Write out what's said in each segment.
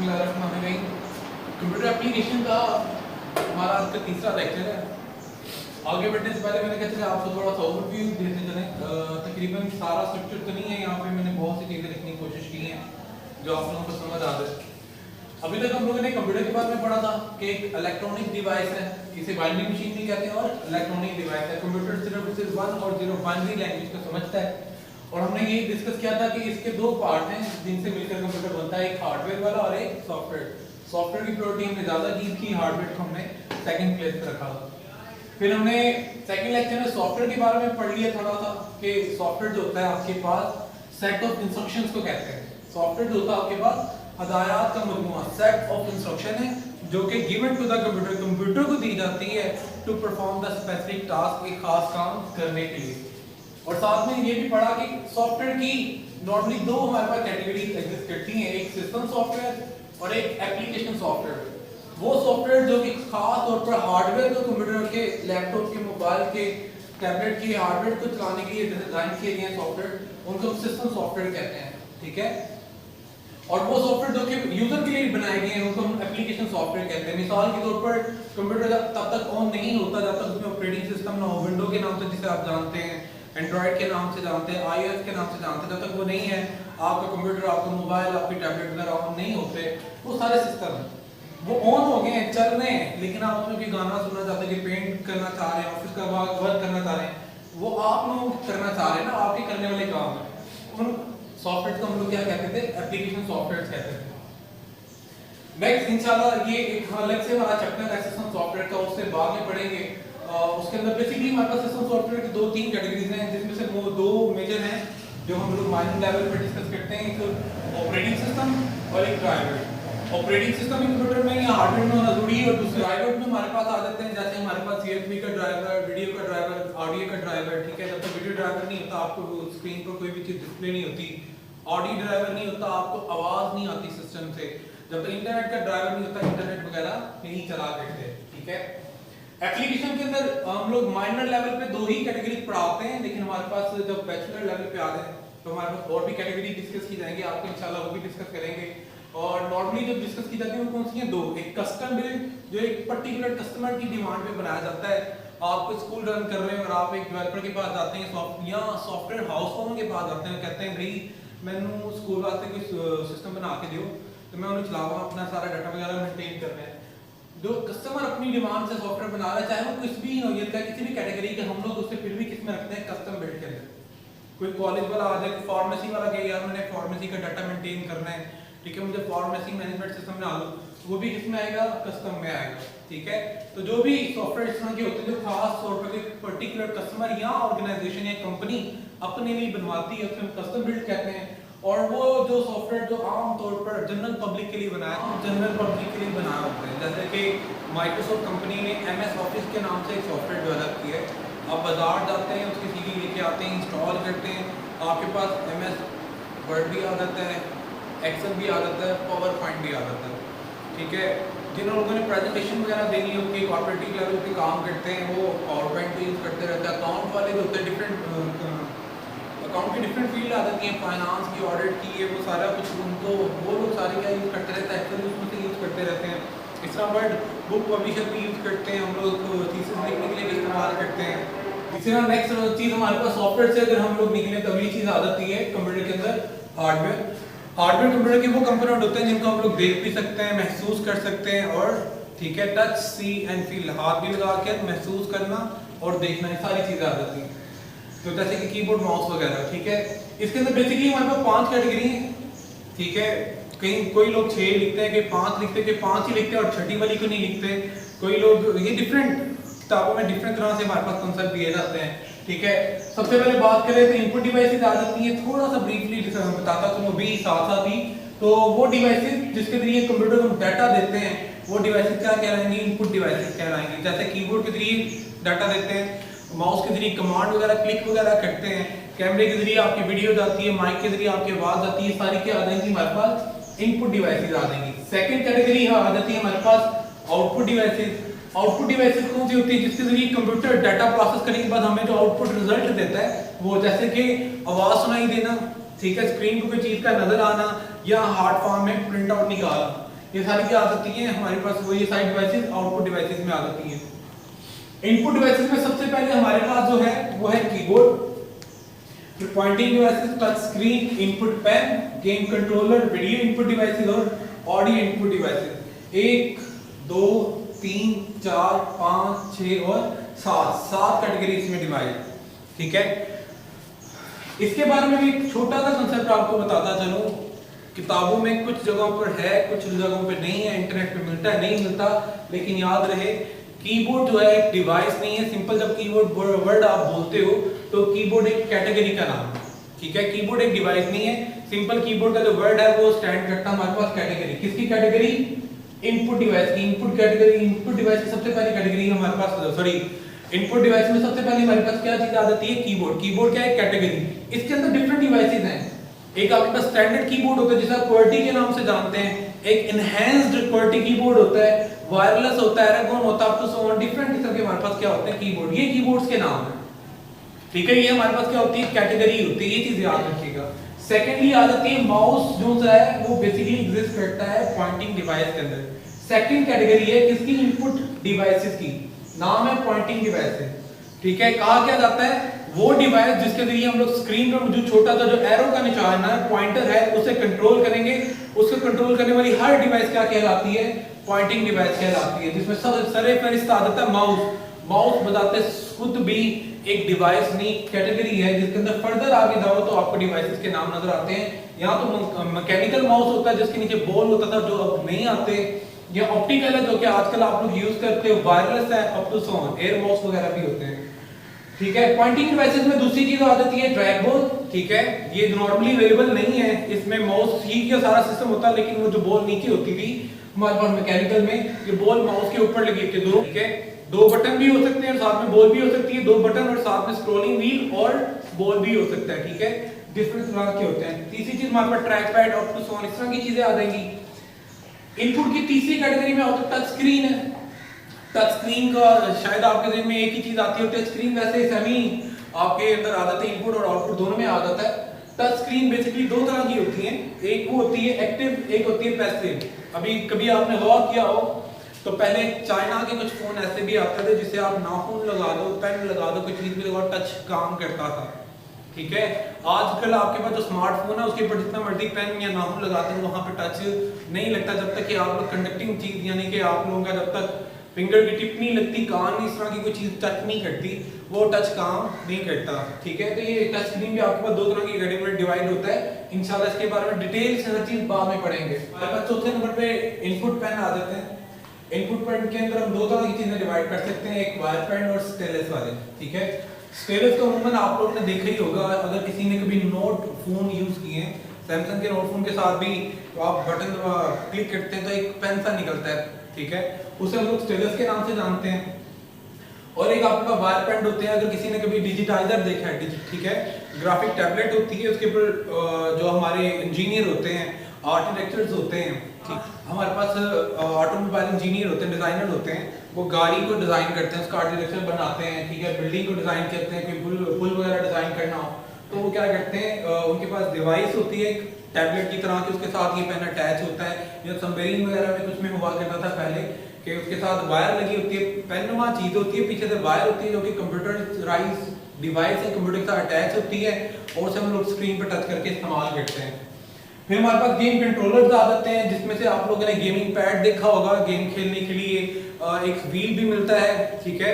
बिस्मिल्लाहिर्रहमानिर्रहीम। Computer application का हमारा आज का तीसरा लेक्चर है। आगे बढ़ने से पहले मैंने कहा चलिए आपको थोड़ा सा ओवरव्यू देते चलें। तकरीबन सारा स्ट्रक्चर तो नहीं है, यहाँ पे मैंने बहुत सी चीज़ें लिखने की कोशिश की हैं जो आप लोगों को समझ आ जाए। अभी तक हम लोगों ने कंप्यूटर के बारे में पढ़ा था कि एक इलेक्ट्रॉनिक डिवाइस है, इसे बाइनरी मशीन भी कहते हैं और इलेक्ट्रॉनिक डिवाइस है। कंप्यूटर सिर्फ 1 और 0 बाइनरी लैंग्वेज को समझता है और हमने ये डिस्कस किया था कि इसके दो पार्ट हैं जिनसे मिलकर कंप्यूटर बनता है, एक हार्डवेयर वाला और एक सॉफ्टवेयर। सॉफ्टवेयर की प्रायोरिटी हमने ज्यादा दी थी, हार्डवेयर को हमने सेकंड प्लेस पे रखा था। फिर हमने सेकंड लेक्चर में सॉफ्टवेयर के बारे में पढ़ लिया थोड़ा सा कि सॉफ्टवेयर जो होता है आपके पास सेट ऑफ इंस्ट्रक्शंस को कहते हैं। सॉफ्टवेयर जो होता है आपके पास हदायत का मजमूआ, सेट ऑफ इंस्ट्रक्शन है जो कि given to the computer, computer को दी जाती है to perform the specific task, एक खास काम करने के लिए। और साथ में ये भी पढ़ा कि सॉफ्टवेयर की नॉर्मली दो हमारे पास कैटेगरीज एग्जिस्ट करती हैं, एक सिस्टम सॉफ्टवेयर और एक एप्लीकेशन सॉफ्टवेयर। वो सॉफ्टवेयर जो कि खास तौर पर हार्डवेयर को, कंप्यूटर के, लैपटॉप के, मोबाइल के, टैबलेट के हार्डवेयर को चलाने के लिए डिजाइन किए गए सॉफ्टवेयर, उनको सिस्टम सॉफ्टवेयर कहते हैं, ठीक है। और वो सॉफ्टवेयर जो कि यूजर के लिए बनाए गए हैं उनको हम एप्लीकेशन सॉफ्टवेयर कहते हैं। मिसाल के तौर पर कंप्यूटर तब तक ऑन नहीं होता जब तक उसमें ऑपरेटिंग सिस्टम ना हो। विंडो के नाम से जिसे आप जानते हैं, एंड्रॉइड के नाम से जानते हैं, iOS के नाम से जानते हैं, जब तक वो नहीं है, आपका कंप्यूटर, आपका मोबाइल, आपकी टैबलेट वगैरह ऑन नहीं होते, वो सारे सिस्टम वो ऑन हो गए हैं, चल रहे हैं, लेकिन आप उसमें कोई गाना सुनना चाहते हैं, कि पेंट करना चाह रहे हैं, ऑफिस का वर्क करना चाह रहे हैं, वो आप लोग करना चाह रहे हैं ना, आपके करने वाले काम है। उन सॉफ्टवेयर को हम लोग क्या कहते थे? एप्लीकेशन सॉफ्टवेयर कहते थे। नेक्स्ट इंशाल्लाह ये एक अलग से हमारा चैप्टर है सिस्टम सॉफ्टवेयर का, उससे बाद में पढ़ेंगे। उसके अंदर बेसिकली हमारे पास सिस्टम सॉफ्टवेयर की 2-3 कैटेगरीज हैं, जिसमें से वो दो मेजर हैं जो हम लोग माइनर लेवल पे डिस्कस करते हैं, एक ऑपरेटिंग सिस्टम और एक ड्राइवर। ऑपरेटिंग सिस्टम कंप्यूटर में या हार्डवेयर में होना जरूरी है, और दूसरे ड्राइवर में हमारे पास आ जाते हैं, जैसे हमारे पास सीएसबी का ड्राइवर, वीडियो का ड्राइवर, ऑडियो का ड्राइवर, ठीक है। जब तक वीडियो ड्राइवर नहीं होता आपको स्क्रीन पर कोई भी चीज डिस्प्ले नहीं होती, ऑडियो ड्राइवर नहीं होता आपको आवाज नहीं आती सिस्टम से, जब तक इंटरनेट का ड्राइवर नहीं होता इंटरनेट वगैरह नहीं चला करते, ठीक है। एप्लीकेशन के अंदर हम लोग माइनर लेवल पे 2 ही कैटेगरी पढ़ाते हैं, लेकिन हमारे पास जब बैचलर लेवल पे आ जाए तो हमारे पास और भी कैटेगरी डिस्कस की जाएंगे, आपको इंशाल्लाह वो भी डिस्कस करेंगे। और नॉर्मली जब डिस्कस की जाती है वो कौन सी है? 2, एक कस्टम बिल्ड जो एक पर्टिकुलर कस्टमर की डिमांड पे बनाया जाता है। आप स्कूल रन कर रहे हैं और आप एक डेवलपर के पास जाते हैं, या सॉफ्टवेयर हाउस वालों के पास जाते हैं, कहते हैं भाई मैंने स्कूल वास्ते कोई सिस्टम बना के दियो, तो मैं उन्हें चलाऊंगा, अपना सारा डाटा वगैरह मेंटेन करना है। जो कस्टमर अपनी डिमांड से सॉफ्टवेयर बना रहा है, चाहे वो कुछ भी नौयत का, किसी भी कैटेगरी के, हम लोग उससे फिर भी किस में रखते हैं? कस्टम बिल्ड के अंदर। कोई कॉलेज वाला आ जाए, फार्मेसी वाला कहे यार मैंने फार्मेसी का डाटा मेंटेन करना है, ठीक है, मुझे फार्मेसी मैनेजमेंट सिस्टम बना लो, वो भी किस में आएगा? कस्टम में आएगा, ठीक है। तो जो भी सॉफ्टवेयर इस तरह के होते हैं जो खास तौर पर एक पर्टिकुलर कस्टमर या ऑर्गेनाइजेशन या कंपनी अपने लिए बनवाती है, उसे हम कस्टम बिल्ड कहते हैं। और वो जो सॉफ्टवेयर जो आम तौर पर जनरल पब्लिक के लिए बनाया है, जनरल पब्लिक के लिए बनाया होता है, जैसे कि माइक्रोसॉफ्ट कंपनी ने MS ऑफिस के नाम से एक सॉफ्टवेयर डेवलप किया है। आप बाजार जाते हैं, उसकी CD लेके आते हैं, इंस्टॉल करते हैं, आपके पास MS वर्ड भी आ जाता है, एक्सेल भी आ जाता है, पावर पॉइंट भी आ जाता है, ठीक है। जिन लोगों ने प्रेजेंटेशन वगैरह देनी होती है, कॉर्पोरेटिव लेवल पे काम करते हैं, वो पावर पॉइंट यूज करते रहते हैं। अकाउंट वाले जो होते हैं डिफरेंट अकाउंट की डिफरेंट फील्ड आ जाती है, फाइनेंस की, ऑडिट की, ये वो सारा कुछ, उनको वो लोग सारे क्या यूज करते रहते हैं? एक्सेल उसमें से यूज करते रहते हैं। इस तरह वर्ड बुक पब्लिशर भी यूज करते हैं, हम लोग थीसिस लिखने के लिए भी इस्तेमाल करते हैं। इसी तरह नेक्स्ट चीज हमारे पास सॉफ्टवेयर से अगर हम लोग निकले तो अगली चीज आ जाती है कंप्यूटर के अंदर हार्डवेयर। हार्डवेयर कंप्यूटर के वो कंपोनेंट होते हैं जिनको हम लोग देख भी सकते हैं, महसूस कर सकते हैं, और ठीक है, टच, सी एंड फील, हाथ भी लगा के महसूस करना और देखना, ये सारी चीजें आ जाती हैं। तो जैसे कि कीबोर्ड, माउस वगैरह, ठीक है। इसके अंदर बेसिकली हमारे पास 5 कैटेगरी हैं, ठीक है। कहीं कोई लोग 6 लिखते हैं, कि 5 लिखते हैं, कि 5 ही लिखते हैं और छठी वाली को नहीं लिखते। कोई लोग, ये डिफरेंट किताबों में डिफरेंट तरह से हमारे पास कॉन्सेप्ट दिए जाते हैं, ठीक है। सबसे पहले बात करें तो इनपुट डिवाइसेस आ जाती है, थोड़ा सा ब्रीफली बताता हूं भी साथ साथ ही। तो वो डिवाइसेस जिसके जरिए कंप्यूटर को डाटा देते हैं, वो डिवाइसेस क्या कहलाएंगे? इनपुट डिवाइसेस कहलाएंगे। जैसे कीबोर्ड के जरिए डाटा देते हैं, माउस के जरिए कमांड वगैरह, क्लिक वगैरह करते हैं, कैमरे के जरिए आपकी वीडियो जाती है, माइक के जरिए आपकी आवाज आती है, सारी क्या आ जाएंगी? हमारे पास इनपुट डिवाइसेस आ जाएंगी। सेकंड कैटेगरी आ जाती है हमारे पास आउटपुट डिवाइसेस। आउटपुट डिवाइसेस कौन सी होती है? जिसके जरिए कंप्यूटर डाटा प्रोसेस करने के बाद हमें जो आउटपुट रिजल्ट देता है, वो जैसे कि आवाज सुनाई देना, ठीक है, स्क्रीन पर कोई चीज का नजर आना, या हार्ड फॉर्म में प्रिंट आउट निकालना, ये सारी क्या आ जाती है हमारे पास, वो ये सारी डिवाइसेस आउटपुट डिवाइसेस में आ जाती हैं। इनपुट डिवाइसेस में सबसे पहले हमारे पास जो है वो है कीबोर्ड, फिर pointing devices, touch screen, input pen, game controller, video input devices और ऑडियो इनपुट डिवाइसेस। 1 2 3 4 5 6 और 7 कैटेगरी इसमें डिवाइड, ठीक है। इसके बारे में भी एक छोटा सा कंसेप्ट आपको बताता चलूं, किताबों में कुछ जगहों पर है, कुछ जगहों पर नहीं है, इंटरनेट पे मिलता है, नहीं मिलता, लेकिन याद रहे कीबोर्ड जो है एक डिवाइस नहीं है। सिंपल जब कीबोर्ड वर्ड आप बोलते हो तो कीबोर्ड एक कैटेगरी का नाम है, ठीक है। कीबोर्ड एक डिवाइस नहीं है। सिंपल कीबोर्ड का जो वर्ड है वो स्टैंड करता है हमारे पास कैटेगरी। किसकी कैटेगरी? इनपुट डिवाइस की। इनपुट कैटेगरी, इनपुट डिवाइस की सबसे पहली कैटेगरी हमारे पास, सॉरी, इनपुट डिवाइस में सबसे पहले हमारे पास क्या चीज आ जाती है? कीबोर्ड। कीबोर्ड क्या है? कैटेगरी। इसके अंदर डिफरेंट डिवाइसेस हैं। एक आपके पास स्टैंडर्ड कीबोर्ड होता है जिसे आप QWERTY के नाम से जानते हैं, एक एनहांस्ड QWERTY कीबोर्ड होता है, वायरलेस होता है, Aragon होता है, तो सो डिफरेंट किस्म के हमारे पास क्या होते हैं? कीबोर्ड। ये कीबोर्ड्स के नाम हैं, ठीक है। ये हमारे पास क्या होती है? कैटेगरी होती है। ये चीज याद रखिएगा। सेकेंडली आ जाती है माउस, जो है वो बेसिकली एग्जिस्ट करता है पॉइंटिंग डिवाइस के अंदर। सेकंड कैटेगरी है किसकी? इनपुट डिवाइसेस की, नाम है पॉइंटिंग डिवाइसेस, ठीक है। कहा क्या जाता है? वो डिवाइस जिसके जरिए हम लोग स्क्रीन पर जो छोटा सा जो एरो का निशान है, पॉइंटर है, उसे कंट्रोल करेंगे। उसको कंट्रोल करने वाली हर डिवाइस क्या कहलाती है? पॉइंटिंग डिवाइस कहलाती है। जिसमें सब सरे फहरिस्त आ जाता है माउस। माउस बताते खुद भी एक डिवाइस नहीं, कैटेगरी है, जिसके अंदर फर्दर आगे जाओ तो आपको डिवाइसेस के नाम नजर आते हैं। यहाँ तो मैकेनिकल माउस होता है जिसके नीचे बॉल होता था, जो अब नहीं आते। या ऑप्टिकल है जो कि आजकल आप लोग यूज करते हो, वायरलेस है, up to so air mouse वगैरह भी होते हैं, ठीक है। पॉइंटिंग डिवाइसेस में दूसरी चीज आ जाती है ट्रैक बॉल, ठीक है। ये नॉर्मली अवेलेबल नहीं है, इसमें माउस ही का सारा सिस्टम होता है, लेकिन वो जो बॉल नीचे होती थी हमारे पास मैकेनिकल में, ये बॉल माउस के ऊपर लगी थी दो, ठीक है। 2 बटन भी हो सकते हैं और साथ में बॉल भी हो सकती है, 2 बटन और साथ में स्क्रॉलिंग व्हील और बॉल भी हो सकता है, ठीक है। डिफरेंट तरह के होते हैं। तीसरी चीज हमारे पास ट्रैक पैड, अप टू सो इस तरह की चीजें आ जाएंगी। इनपुट की तीसरी कैटेगरी में होता है टच स्क्रीन है। टच स्क्रीन का शायद आपके ज़हन में एक ही चीज आती है, टच स्क्रीन वैसे सेमी आपके अंदर आ जाता है, इनपुट और आउटपुट दोनों में आ जाता है। टच स्क्रीन बेसिकली 2 तरह की होती है, एक वो होती है एक्टिव, एक होती है पैसिव। अभी कभी आपने गौर किया हो तो पहले चाइना के कुछ फोन ऐसे भी आते थे जिसे आप नाखून लगा दो, पेन लगा दो, कोई चीज भी लगाओ, टच काम करता था, ठीक है। आजकल आपके पास जो स्मार्टफोन है उसके ऊपर जितना मर्जी पेन या नाखून लगाते हैं वहां पे टच नहीं लगता, जब तक कि आप लोग कंडक्टिंग चीज, यानी कि आप लोगों का जब तक फिंगर की टिप नहीं लगती, कान इस तरह की कोई चीज टच नहीं करती, वो टच काम नहीं करता, ठीक है। तो ये टच स्क्रीन भी आपके पास 2 तरह की कैटेगरी में डिवाइड होता है। इंशाल्लाह इसके बारे में डिटेल से हर चीज बाद में पढ़ेंगे। हमारे पास चौथे नंबर पे इनपुट पेन आ जाते हैं। इनपुट पेन के अंदर हम 2 तरह की चीजें डिवाइड कर सकते हैं, एक वायर पेन और स्टेलस वाले, ठीक है। स्टेलस तो अमूमन आप लोगों ने देखा ही होगा, अगर किसी ने कभी नोट फोन यूज किए हैं, सैमसंग के नोट फोन के साथ भी तो आप बटन क्लिक करते हैं तो एक पेन सा निकलता है, ठीक है, उसे हम लोग स्टेलस के नाम से जानते हैं। और एक आपका वायर पेन होते हैं, अगर किसी ने कभी डिजिटाइजर देखा है, ठीक है, ग्राफिक टैबलेट होती है, उसके ऊपर जो हमारे इंजीनियर होते हैं, आर्किटेक्चर्स होते हैं, ठीक, हमारे पास ऑटोमोबाइल इंजीनियर होते हैं, डिजाइनर होते हैं, वो गाड़ी को डिजाइन करते हैं, उसका आर्किटेक्चर बनाते हैं, ठीक है, बिल्डिंग को डिजाइन करते हैं, कोई पुल वगैरह डिजाइन करना हो तो वो क्या करते हैं, उनके पास डिवाइस होती है एक टैबलेट की तरह की, उसके साथ ये पेन अटैच होता है, या सबमरीन वगैरह में कुछ में हुआ करता था पहले कि उसके साथ वायर लगी होती है, पेन वहाँ चीज होती है, पीछे से वायर होती है जो कि कंप्यूटराइज डिवाइस है, कंप्यूटर के साथ अटैच होती है और उसे हम लोग स्क्रीन पर टच करके इस्तेमाल करते हैं। फिर हमारे पास गेम कंट्रोलर्स आ जाते हैं, जिसमें से आप लोगों ने गेमिंग पैड देखा होगा, गेम खेलने के लिए एक व्हील भी मिलता है, ठीक है,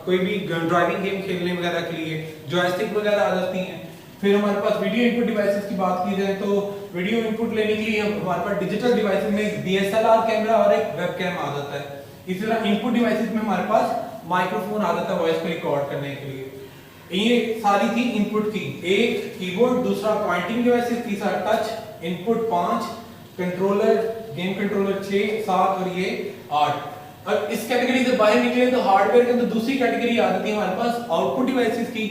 कोई भी ड्राइविंग गेम खेलने वगैरह के लिए जॉयस्टिक वगैरह आ जाती हैं। फिर हमारे पास वीडियो इनपुट डिवाइसेस की बात की जाए तो वीडियो इनपुट लेने के लिए हमारे पास डिजिटल डिवाइसेस में एक DSLR कैमरा और एक वेब कैम आ जाता है। इसी तरह इनपुट डिवाइसेस में हमारे पास माइक्रोफोन आ जाता है वॉइस को रिकॉर्ड करने के लिए। ये सारी थी इनपुट की, एक कीबोर्ड, दूसरा पॉइंटिंग डिवाइसेस, तीसरा touch, input 5, controller, game controller 6, 7 और ये 8। अब इस कैटेगरी से बाहर निकले तो हार्डवेयर के अंदर दूसरी कैटेगरी आ जाती है हमारे पास आउटपुट डिवाइसेस की,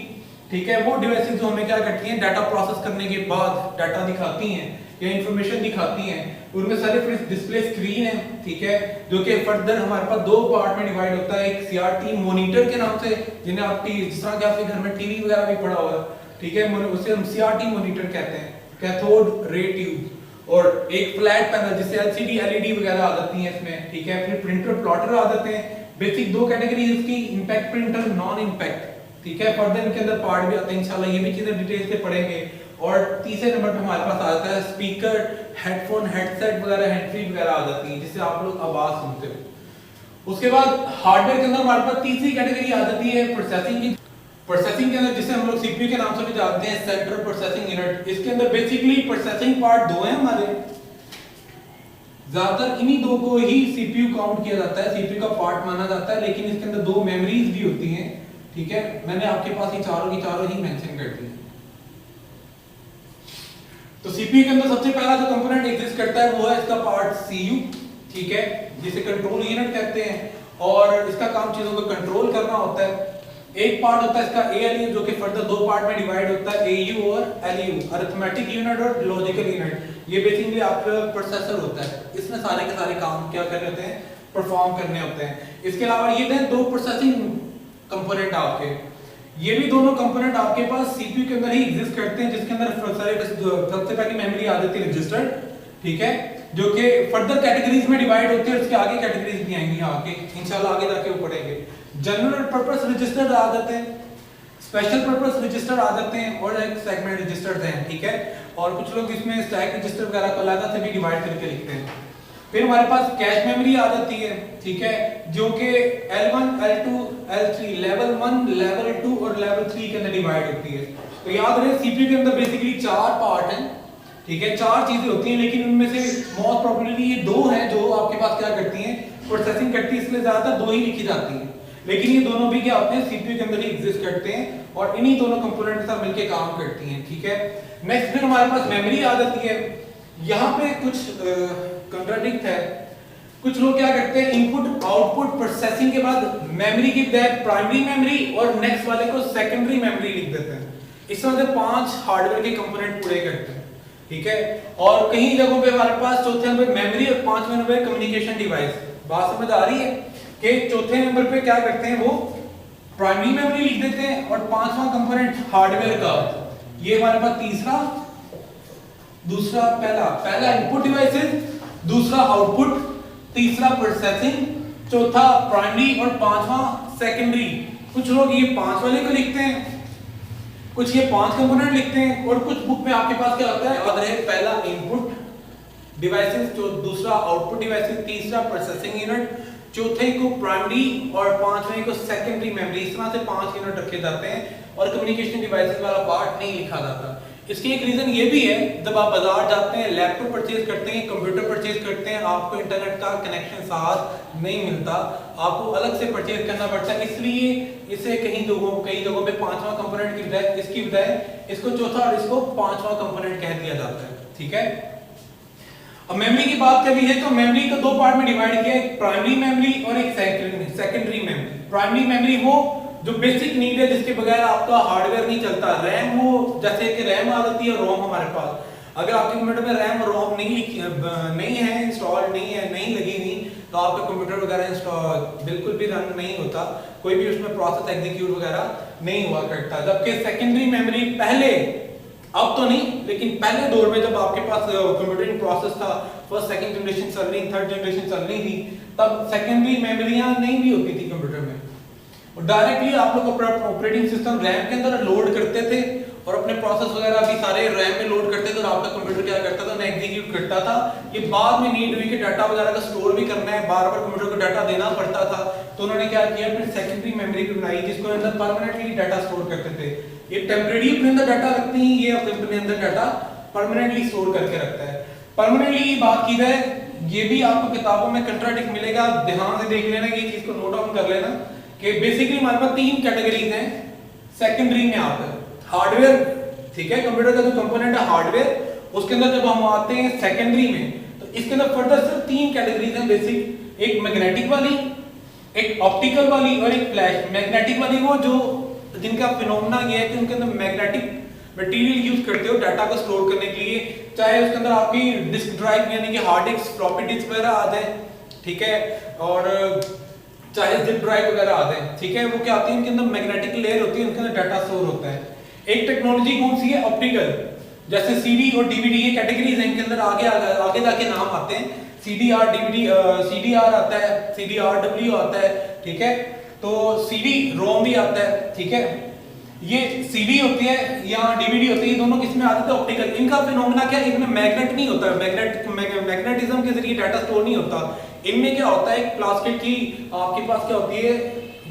ठीक है। वो डिवाइसेस जो हमें क्या करती हैं, डाटा प्रोसेस करने के बाद डाटा दिखाती हैं या इंफॉर्मेशन दिखाती हैं, उनमें सिर्फ डिस्प्ले स्क्रीन है, ठीक है, जो कि फर्दर हमारे पास 2 पार्ट में डिवाइड होता है, एक CRT मॉनिटर के नाम से, जिन्हें आप जिस तरह के आपके घर में टीवी वगैरह भी पड़ा हुआ है, ठीक है, उसे हम CRT मॉनिटर कहते हैं, कैथोड रे ट्यूब, और एक फ्लैट पैनल जिससे एलसीडी एलईडी वगैरह आ जाती हैं इसमें, ठीक है। फिर प्रिंटर प्लॉटर आ जाते हैं। बेसिक दो कैटेगरी इसकी, इंपैक्ट प्रिंटर, नॉन इंपैक्ट, ठीक है। फर्दर इनके अंदर पार्ट भी आते हैं इंशाल्लाह, ये भी चीजें डिटेल से पढ़ेंगे। और तीसरे नंबर पे हमारे पास आ जाता है स्पीकर, हेडफोन, हेडसेट वगैरह, हैंड फ्री वगैरह आ जाती है जिससे आप लोग आवाज सुनते हो। उसके बाद हार्डवेयर के अंदर हमारे पास तीसरी कैटेगरी आ जाती है प्रोसेसिंग की। प्रोसेसिंग के अंदर जिसे हम लोग सीपीयू के नाम से भी जानते हैं, सेंट्रल प्रोसेसिंग यूनिट। इसके अंदर बेसिकली प्रोसेसिंग पार्ट दो हैं हमारे, ज्यादातर इन्हीं दो को ही सीपीयू काउंट किया जाता है, सीपीयू का पार्ट माना जाता है। लेकिन इसके अंदर दो मेमोरीज भी होती हैं, ठीक है। मैंने आपके पास ये चारों की चारों ही मेंशन कर दी। तो सीपीयू के अंदर सबसे पहला जो कंपोनेंट एग्जिस्ट करता है वो है इसका पार्ट सीयू, ठीक है, जिसे कंट्रोल यूनिट कहते हैं। और इसका काम चीजों को कंट्रोल करना होता है। एक पार्ट होता है इसका एएलयू, जो कि फर्दर दो पार्ट में डिवाइड होता है, एयू और एलयू, अरिथमेटिक यूनिट और लॉजिकल यूनिट। ये बेसिकली आपका प्रोसेसर होता है, इसमें सारे के सारे काम क्या करने होते हैं, परफॉर्म करने होते हैं। इसके अलावा ये थे दो प्रोसेसिंग कंपोनेंट आपके। ये भी दोनों कंपोनेंट आपके पास सीपीयू के अंदर ही एग्जिस्ट करते हैं, जिसके अंदर सबसे पहली मेमोरी आ जाती है रजिस्टर, ठीक है, जो कि फर्दर कैटेगरीज में डिवाइड होती है। उसके आगे कैटेगरीज भी आएंगी आगे इंशाल्लाह, आगे जाके वो पढ़ेंगे। जनरल पर्पस रजिस्टर आ जाते हैं, स्पेशल पर्पस रजिस्टर आ जाते हैं, और एक सेगमेंट रजिस्टर्स हैं, ठीक है। और कुछ लोग इसमें स्टैक रजिस्टर वगैरह को अलग से भी डिवाइड करके लिखते हैं। फिर हमारे पास कैश मेमोरी आ जाती है, ठीक है, जो कि L1, L2, L3, level 1, level 2 और लेवल 3 के अंदर डिवाइड होती है। तो याद रहे सीपीयू के अंदर बेसिकली चार पार्ट हैं, ठीक है, चार चीजें होती हैं, लेकिन उनमें से मोस्ट प्रोबेबली ये दो हैं जो आपके पास क्या करती हैं, प्रोसेसिंग करती है, इसलिए ज्यादातर दो ही लिखी जाती हैं। लेकिन ये दोनों भी क्या होते हैं, सीपीयू के अंदर ही एग्जिस्ट करते हैं और इन्हीं दोनों कंपोनेंट के साथ मिलकर काम करती हैं, ठीक है। नेक्स्ट फिर हमारे पास मेमोरी आ जाती है। यहाँ पे कुछ कंट्राडिक्ट है। कुछ लोग क्या करते हैं, इनपुट आउटपुट प्रोसेसिंग के बाद मेमोरी की बजाय प्राइमरी मेमोरी और नेक्स्ट वाले को सेकेंडरी मेमोरी लिख देते हैं। इस तरह से 5 हार्डवेयर के कंपोनेंट पूरे करते हैं, ठीक है। और कई जगहों पे हमारे पास चौथे नंबर मेमोरी और 5वें नंबर कम्युनिकेशन डिवाइस। बात समझ आ रही है कि चौथे नंबर पे क्या करते हैं, वो प्राइमरी मेमोरी लिख देते हैं और 5वां कंपोनेंट हार्डवेयर का, ये हमारे पास तीसरा, दूसरा, पहला इनपुट डिवाइसेस, दूसरा आउटपुट, तीसरा प्रोसेसिंग, चौथा प्राइमरी और 5वां सेकेंडरी। कुछ लोग ये 5 वाले को लिखते हैं, कुछ ये 5 कंपोनेंट लिखते हैं, और कुछ बुक में आपके पास क्या होता है, याद रहे पहला इनपुट डिवाइसेस, दूसरा आउटपुट डिवाइसेस, तीसरा प्रोसेसिंग यूनिट, चौथे को प्राइमरी और 5वें को सेकेंडरी मेमोरी। इस तरह से 5 यूनिट रखे जाते हैं और कम्युनिकेशन डिवाइसेस वाला पार्ट नहीं लिखा जाता। इसकी एक रीजन ये भी है, जब आप बाजार जाते हैं, लैपटॉप परचेज करते हैं, कंप्यूटर परचेज करते हैं, आपको इंटरनेट का कनेक्शन साथ नहीं मिलता, आपको अलग से परचेज करना पड़ता है। इसलिए इसे कई जगहों पे 5वां कंपोनेंट की बजाय, इसकी बजाय इसको चौथा और इसको 5वां कंपोनेंट कह दिया जाता है, ठीक है। अब मेमोरी की बात करी है तो मेमोरी को दो पार्ट में डिवाइड किया है, एक प्राइमरी मेमोरी और एक सेकेंडरी मेमोरी। प्राइमरी मेमोरी वो जो बेसिक नीड है, जिसके बगैर आपका हार्डवेयर नहीं चलता। रैम वो, जैसे कि रैम आ जाती है, रोम हमारे पास, अगर आपके कंप्यूटर में रैम और रोम नहीं है इंस्टॉल, नहीं लगी हुई, तो आपका कंप्यूटर वगैरह इंस्टॉल बिल्कुल भी रन नहीं होता, कोई भी उसमें प्रोसेस एग्जीक्यूट वगैरह नहीं हुआ करता। जबकि सेकेंडरी मेमोरी पहले, अब तो नहीं, लेकिन पहले दौर में जब आपके पास कंप्यूटिंग प्रोसेस था, फर्स्ट सेकंड जनरेशन चल रही, थर्ड जनरेशन चल रही थी, तब सेकेंडरी मेमोरियां नहीं भी होती थी कंप्यूटर में, और डायरेक्टली आप लोग अपना ऑपरेटिंग सिस्टम रैम के अंदर लोड करते थे और अपने प्रोसेस वगैरह भी सारे रैम में लोड करते थे, और आपका कंप्यूटर क्या करता था, उन्हें एग्जीक्यूट करता था। ये बाद में नीड हुई कि डाटा वगैरह का स्टोर भी करना है, बार बार कंप्यूटर को डाटा देना पड़ता था, तो उन्होंने क्या किया, फिर सेकेंडरी मेमोरी भी बनाई, जिसको अंदर परमानेंटली डाटा स्टोर करते थे। ये टेम्परेरी अपने अंदर डाटा रखती है, ये अपने अंदर डाटा परमानेंटली स्टोर करके रखता है। परमानेंटली की बात की जाए, ये भी आपको किताबों में कंट्राडिक्ट मिलेगा, ध्यान से देख लेना, ये चीज को नोट डाउन कर लेना कि बेसिकली हमारे पास 3 कैटेगरीज हैं सेकेंडरी में आते हैं। हार्डवेयर, ठीक है, कंप्यूटर का जो कंपोनेंट है हार्डवेयर, उसके अंदर जब हम आते हैं सेकेंडरी में, तो इसके अंदर फर्दर सिर्फ 3 कैटेगरीज हैं बेसिक, एक मैग्नेटिक वाली, एक ऑप्टिकल वाली और एक फ्लैश। मैग्नेटिक वाली वो जो जिनका फिनोमेना ये है कि उनके अंदर मैग्नेटिक मटेरियल यूज करते हो डाटा को स्टोर करने के लिए, चाहे उसके अंदर आपकी डिस्क ड्राइव यानी कि हार्ड डिस्क, फ्लॉपी डिस्क वगैरह आ जाए, ठीक है, और चाहे जिप ड्राइव वगैरह आ जाए, ठीक है, वो क्या आती है, इनके अंदर मैग्नेटिक लेयर होती है, उनके अंदर डाटा स्टोर होता है। एक टेक्नोलॉजी कौन सी है, ऑप्टिकल, जैसे सीडी और डीवीडी ये कैटेगरीज हैं, इनके अंदर आगे आगे जाके नाम आते हैं। सीडीआर डीवीडी, सीडीआर आता है, सीडीआरडब्ल्यू आता है, ठीक है। तो सीडी रोम भी आता है, ठीक है। ये सीडी होती है या डीवीडी होती है, ये दोनों किसमें आते हैं? ऑप्टिकल। इनका फिनोमेना क्या है? इनमें मैग्नेट नहीं होता, मैग्नेटिज्म के जरिए डाटा स्टोर नहीं होता। इनमें क्या होता है? एक प्लास्टिक की आपके पास क्या होती है,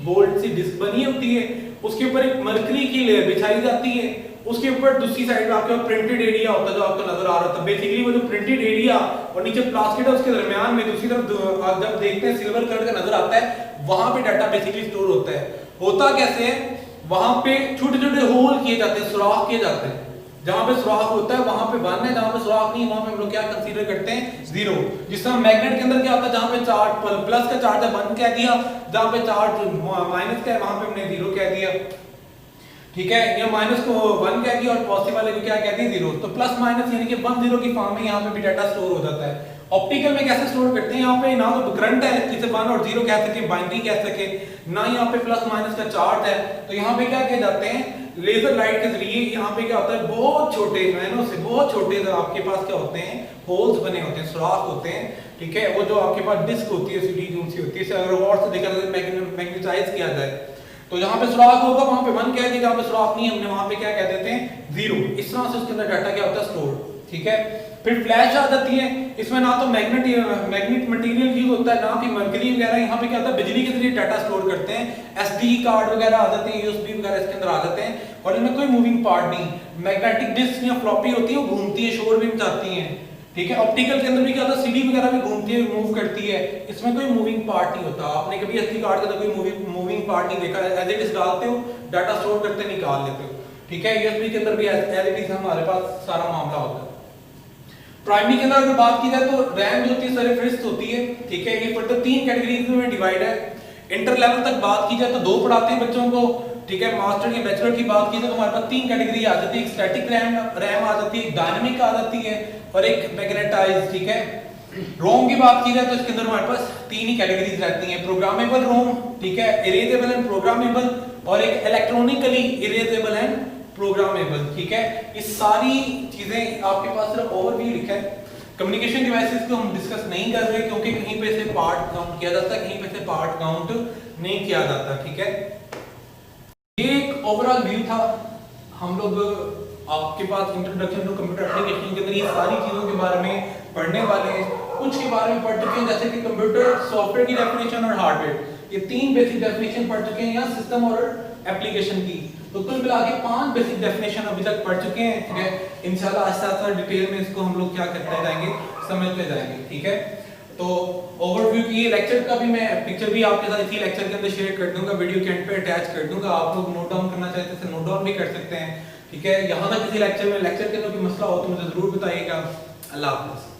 गोल्ड सी डिस्क बनी होती है, उसके ऊपर एक मरकरी की लेयर बिछाई जाती है, उसके ऊपर दूसरी साइड में आपके पास प्रिंटेड एरिया होता है जो आपको नजर आ रहा था। बेसिकली वो जो प्रिंटेड एरिया और नीचे प्लास्टिक है उसके दरमियान में दूसरी तरफ आप जब देखते हैं सिल्वर कलर का नजर आता है, वहां पे डाटा बेसिकली स्टोर होता है। होता कैसे है? वहां पे छोटे छोटे होल किए जाते हैं, सुराख किए जाते हैं। जहां पे सुराख होता है वहां पे 1 है, जहां पे सुराख नहीं वहां पे हम लोग क्या कंसीडर करते हैं? 0। जिस तरह मैग्नेट के अंदर क्या होता है, जहां पे चार्ज प्लस का चार्ज है 1 कह दिया, जहां पे चार्ज माइनस का है वहां पे हमने 0 कह दिया, ठीक है। ये माइनस को 1 कह दिया और पॉजिटिव वाले को क्या कहते हैं? 0। तो प्लस माइनस यानी कि 1 0 की फॉर्म में यहाँ पे भी डाटा स्टोर हो जाता है। ऑप्टिकल में कैसे स्टोर करते हैं? यहाँ पे ना तो करंट है जिसे 1 और 0 कह सके, बाइनरी कह सके, ना यहाँ पे प्लस माइनस का चार्ज है। तो यहाँ पे क्या किए जाते हैं? लेजर लाइट के जरिए यहाँ पे क्या होता है, बहुत छोटे नैनो से बहुत छोटे आपके पास क्या होते हैं, होल्स बने होते हैं, सुराख होते हैं, ठीक है। वो जो आपके पास डिस्क होती है सीडी जून सी होती है, अगर और से देखा जाए मैग्नेटाइज किया जाए तो जहां पे सुराख होगा वहां पे 1 कह दिया, जहां पे सुराख नहीं हमने वहां पे क्या कह देते हैं? 0। इस तरह से उसके अंदर डाटा क्या होता है? स्टोर, ठीक है। फिर फ्लैश आ जाती है, इसमें ना तो मैग्नेट मटेरियल यूज होता है ना फिर मरकरी वगैरह। यहाँ पे क्या होता है? बिजली के जरिए डाटा स्टोर करते हैं। एसडी कार्ड वगैरह आ जाते हैं, यूएसबी वगैरह इसके अंदर आ जाते हैं और इनमें कोई मूविंग पार्ट नहीं। मैग्नेटिक डिस्क या फ्लॉपी होती है, वो घूमती है, शोर भी मचाती है, ठीक है। ऑप्टिकल के अंदर भी क्या होता है? सीडी वगैरह भी घूमती है, मूव करती है, इसमें कोई मूविंग पार्ट नहीं होता। आपने कभी एसडी कार्ड का कोई मूविंग पार्ट नहीं देखा, एज इट इज डालते हो, डाटा स्टोर करते निकाल लेते हो, ठीक है। यूएसबी के अंदर भी एज इट इज हमारे पास सारा मामला होता है। प्राइमरी के अंदर अगर बात की जाए तो रैम जो होती है सारे फिक्स्ड होती है, ठीक है। ये फर्दर 3 कैटेगरीज में डिवाइड है। इंटर लेवल तक बात की जाए तो 2 पढ़ाते हैं बच्चों को, ठीक है। मास्टर की बैचलर की बात की जाए तो हमारे पास 3 कैटेगरी आ जाती है। एक स्टैटिक रैम आ जाती है, एक डायनामिक आ जाती है और एक मैग्नेटाइज, ठीक है। रोम की बात की जाए तो इसके अंदर हमारे पास 3 ही कैटेगरीज रहती हैं, प्रोग्रामेबल रोम, ठीक है, इरेजेबल एंड प्रोग्रामेबल, और एक इलेक्ट्रॉनिकली इरेजेबल एंड प्रोग्रामेबल, ठीक है। ये सारी चीजें आपके पास सिर्फ ओवरव्यू लिखा है। कम्युनिकेशन डिवाइसेस को हम डिस्कस नहीं कर रहे क्योंकि कहीं पे से पार्ट काउंट किया जाता है, कहीं पे से पार्ट काउंट नहीं किया जाता, ठीक है। ये एक ओवरऑल व्यू था। हम लोग आपके पास इंट्रोडक्शन टू कंप्यूटर एप्लीकेशन के अंदर ये सारी चीजों के बारे में पढ़ने वाले हैं। कुछ के बारे में पढ़ चुके हैं जैसे कि कंप्यूटर सॉफ्टवेयर की डेफिनेशन और हार्डवेयर, ये 3 बेसिक डेफिनेशन पढ़ चुके हैं, या सिस्टम और एप्लीकेशन की। तो कुल मिला के 5 बेसिक डेफिनेशन अभी तक पढ़ चुके हैं, ठीक है। इंशाल्लाह आस्ते आस्ते डिटेल में इसको हम लोग क्या करते जाएंगे, समझते जाएंगे, ठीक है। तो ओवरव्यू की लेक्चर का भी मैं पिक्चर भी आपके साथ इसी लेक्चर के अंदर शेयर कर दूंगा, वीडियो के एंड पे अटैच कर दूंगा। आप लोग नोट डाउन करना चाहते हैं तो नोट डाउन भी कर सकते हैं, ठीक है। यहाँ तक किसी लेक्चर के अंदर कोई मसला हो तो मुझे जरूर बताइएगा। अल्लाह हाफ़िज़।